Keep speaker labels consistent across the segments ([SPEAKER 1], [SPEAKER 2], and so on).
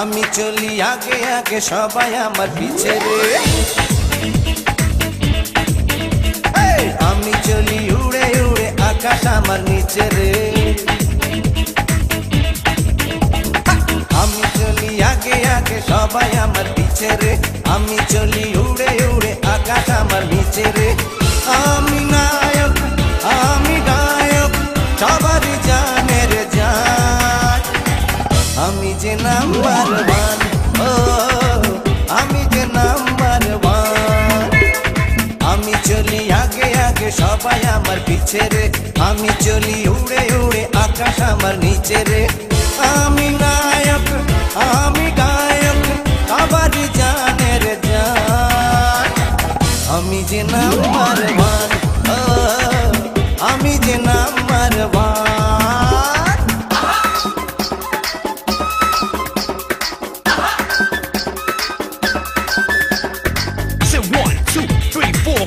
[SPEAKER 1] আমি চলি আগে আগে সবাই আমার পিছে রে, আমি চলি উড়ে উড়ে আকাশ আমার নিচে রে, আমি চলি আগে আগে সবাই আমার পিছে রে, আমি চলি উড়ে উড়ে আকাশ আমার নিচে রে। আমি নায়ক আমি গায়ক সবারই জানের জান, আমি যে নাম্বার ওয়ান, ও আমি যে নাম্বার ওয়ান। আমি চলি আগে আগে সবাই আমার পিছে রে, আমি চলি উড়ে উড়ে আকাশ আমার নিচে রে। আমি নায়ক আমি গায়ক সবারই জানের জান, আমি যে নাম্বার ওয়ান, ও আমি যে number one.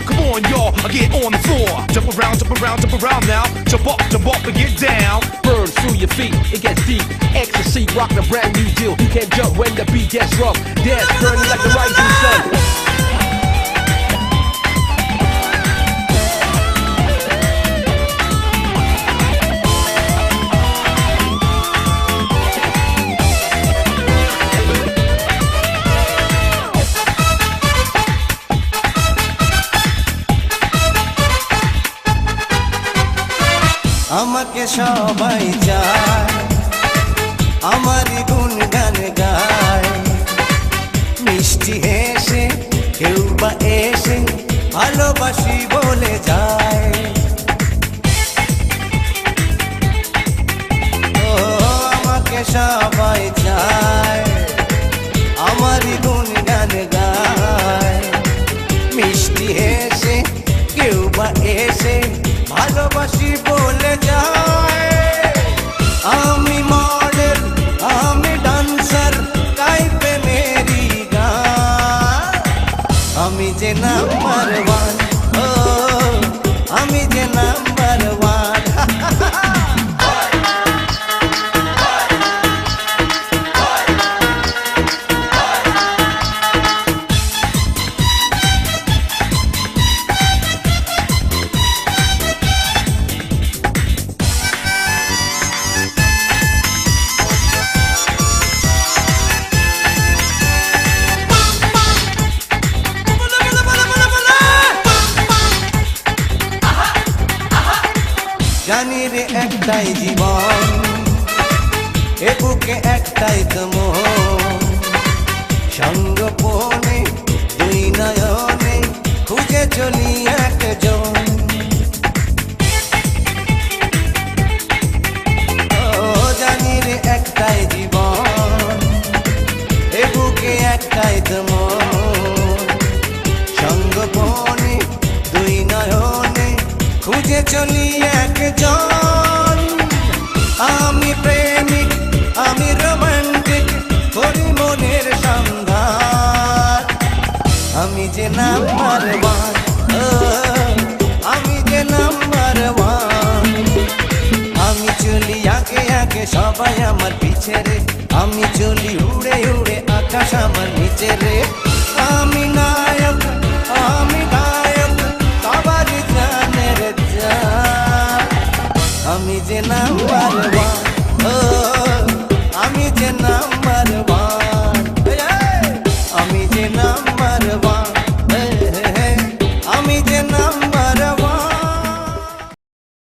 [SPEAKER 2] Come on, y'all, I get on the floor. Jump around, jump around, jump around now. Jump up and get down.
[SPEAKER 3] Burn through your feet, it gets deep. Ecstasy, rockin' a brand new deal. You can't jump when the beat gets rough. Dance, burning like the rising sun.
[SPEAKER 1] আমাকে সবাই চায়, আমারই গুণগান গায়, মিষ্টি হেসে কেউ বা এসে ভালোবাসি বলে যায়। ও আমাকে সবাই চায়, আমারই গুণগান গায়, মিষ্টি হেসে কেউ বা এসে ভালোবাসি বলে যায়। আমি মডেল আমি ডান্সার গাইবে মেরি গান, আমি যে নাম্বার ওয়ান, ও আমি যে নাম্বার ওয়ান। জানি রে একটাই জীবন, এ বুকে একটাই তো মন, সঙ্গোপনে দুই নয়নে খুঁজে চলি একজন। ও জানি রে একটাই জীবন, এ বুকে একটাই তো মন, সঙ্গোপনে দুই নয়নে খুঁজে চলি একজন। আমি প্রেমিক আমি রোমান্টিক করি মনের সন্ধান, আমি যে নাম্বার ওয়ান, ও আমি যে নাম্বার ওয়ান। আমি চলি আগে আগে সবাই আমার পিছে রে, আমি চলি